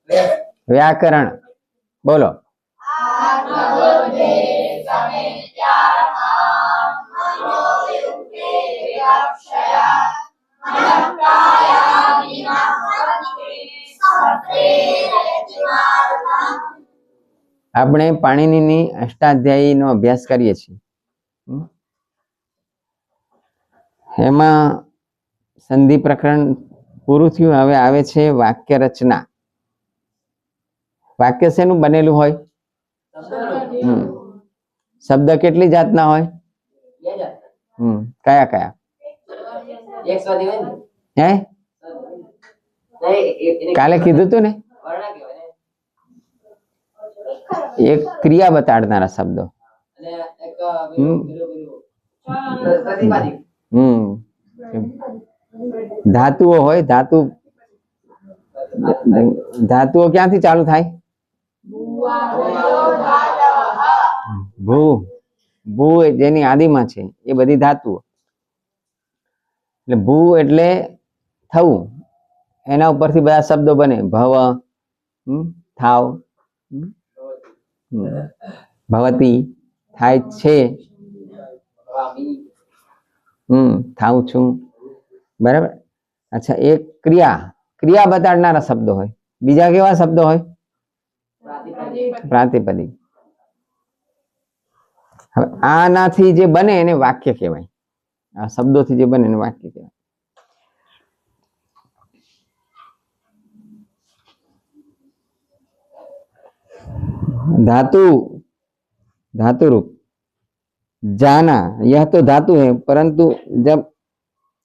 વ્યાકરણ બોલો. આપણે પાણિનીની અષ્ટાધ્યાયીનો અભ્યાસ કરીએ છીએ. એમાં સંધિ પ્રકરણ પૂરું થયું. હવે આવે છે વાક્ય રચના. વાક્ય શેનું બનેલું હોય? શબ્દ કેટલી જાતના હોય? કયા કયા? હે કાલે કીધું તું ને, એક ક્રિયા બતાડનારા શબ્દો. ધાતુઓ હોય. ધાતુઓ ક્યાંથી ચાલુ થાય? ભૂ. ભૂ જેની આદિમાં છે એ બધી ધાતુઓ. એટલે ભૂ એટલે થવું, એના ઉપરથી બધા શબ્દો બને. ભવ, થાવ, ભવતી, થાય છે, થાઉં છું, બરાબર. અચ્છા, એક ક્રિયા બતાડનારા શબ્દો હોય. બીજા કેવા શબ્દો હોય? પ્રાતિપદિક. હવે આનાથી જે બને એને વાક્ય કહેવાય. આ શબ્દોથી જે બને એને વાક્ય કહેવાય. धातु रूप जाना, यह तो धातु है, परंतु जब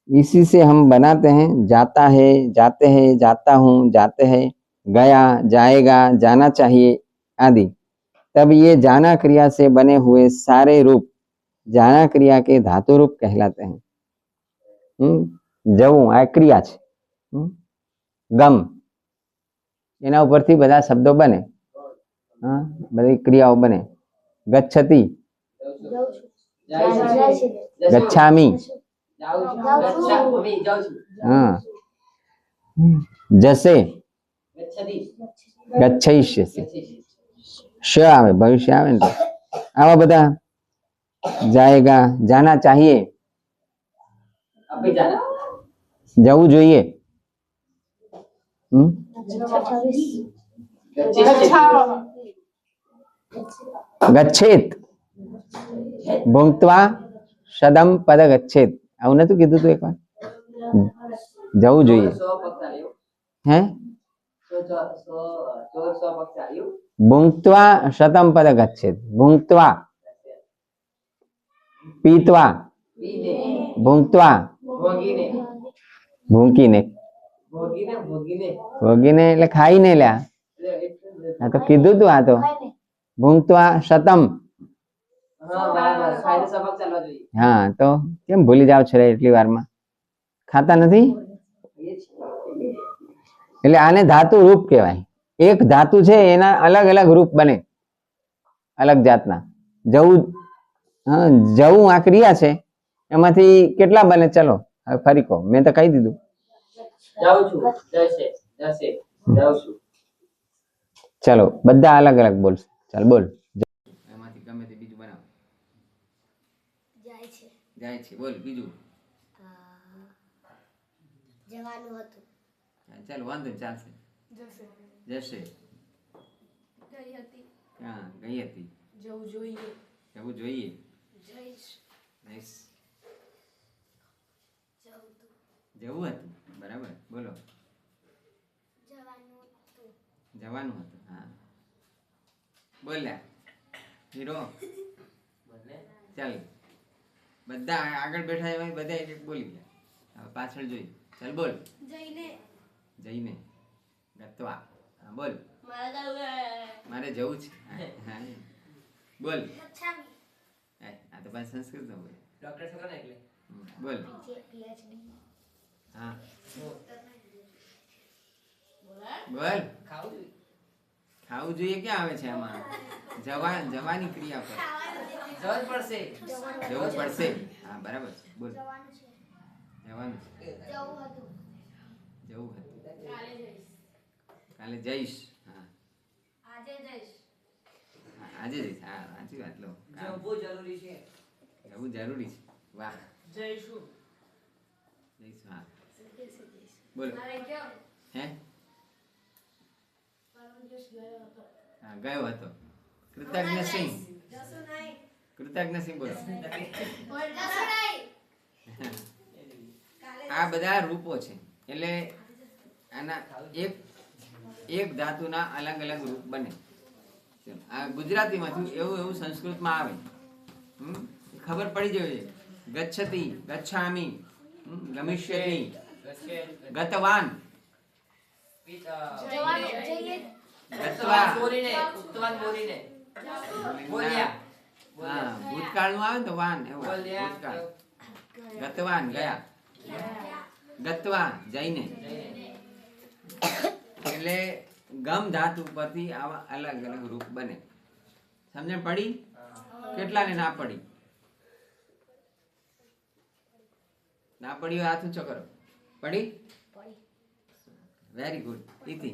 इसी से हम बनाते हैं जाता है, जाते हैं, जाता हूँ, जाते हैं, गया, जाएगा, जाना चाहिए आदि, तब ये जाना क्रिया से बने हुए सारे रूप जाना क्रिया के धातु रूप कहलाते हैं. जवू आ क्रिया छे. गम एना उपरथी बधा शब्दों बने. बधी क्रियाओं बने. गच्छति, गच्छामि, जसे, गच्छयिष्यसि, श आवे, भविष्य आवे ने आवा बधा. जाएगा, जाना चाहिए, जवू जोईए. गच्छेत, भुंक्त्वा शदम पद गच्छेत. आવું નતું કીધું તું એકવાર? જવું જોઈએ. હે ભુંક્ત્વા શતમ પદ ગચ્છેત. ભુંક્ત્વા, પીત્વા, ભુંક્ત્વા, ભૂંકીને, ભોગીને એટલે ખાઈને. લ્યા આ તો કીધું તું. આ તો ભૂંક્ત્વા શતમ. હા, તો કેમ ભૂલી જાવ છો એટલી વારમાં? ખાતા નથી એટલે આને ધાતુ રૂપ કહેવાય. એક ધાતુ છે એના અલગ અલગ રૂપ બને, અલગ જાતના. જવું, જવું આ ક્રિયા છે, એમાંથી કેટલા બને? ચલો હવે ફરી કહો. મેં તો કહી દીધું. ચલો બધા અલગ અલગ બોલશે. ચાલ બોલ. એમાંથી ગમે તે બીજું બનાવો. જાય છે બોલ. બીજું જવાનું હતું. ચાલો વાંધો નહીં, ચાલશે. જશે, ગઈ હતી. હા, ગઈ હતી. જવું જોઈએ, જવું જોઈએ. જઈશ, જઈશ, જવું હતું. બરાબર, બોલો. જવાનું હતું. હા, બોલ્યા હીરો. ચાલ, બધા આગળ બેઠા એમાં બધા એક એક બોલી ગયા. હવે પાછળ જોઈ. ચાલ બોલ. જઈને, જઈને, ગત્વા. હા બોલ. મારે જવું છે. હા બોલ. આ તો પાછું સંસ્કૃત બોલ. ડોક્ટર છો ને એટલે બોલ. હા બોલ. ખાવું જોઈએ ક્યાં આવે છે આમાં? જવાની ક્રિયા પર જવું પડશે. જવું પડશે. હા બરાબર છે. બોલ. જવાનું છે. જવું હતું. કાલે જઈશ. આજે જઈશ. હા સાચી વાત. લો જવું જરૂરી છે. જવું જરૂરી છે. વાહ જઈશું. જઈશ. હા બોલો. હે હા ગયો હતો. કૃતજ્ઞ સિંહ. કૃતજ્ઞ સિંહ બોલો. આ બધા રૂપો છે. એટલે આના એક એક ધાતુના અલગ અલગ રૂપ બને. આ ગુજરાતીમાંથી એવું એવું સંસ્કૃતમાં આવે. ખબર પડી જોઈએ. ગચ્છતિ, ગચ્છામિ, ગમિષ્યતિ, ગતવાન, ગત્વા. હા ભૂતકાળનું આવે ને તો વાન એવું ભૂતકાળ. ગતવાન ગયા. ગત્વા જઈને. એટલે ગમ ધાતુ પરથી આવા અલગ અલગ રૂપ બને. સમજણ પડી? કેટલાને ના પડી? ના પડી હોય હાથ ઊંચો કરો. પડી? Very good. ઇતિ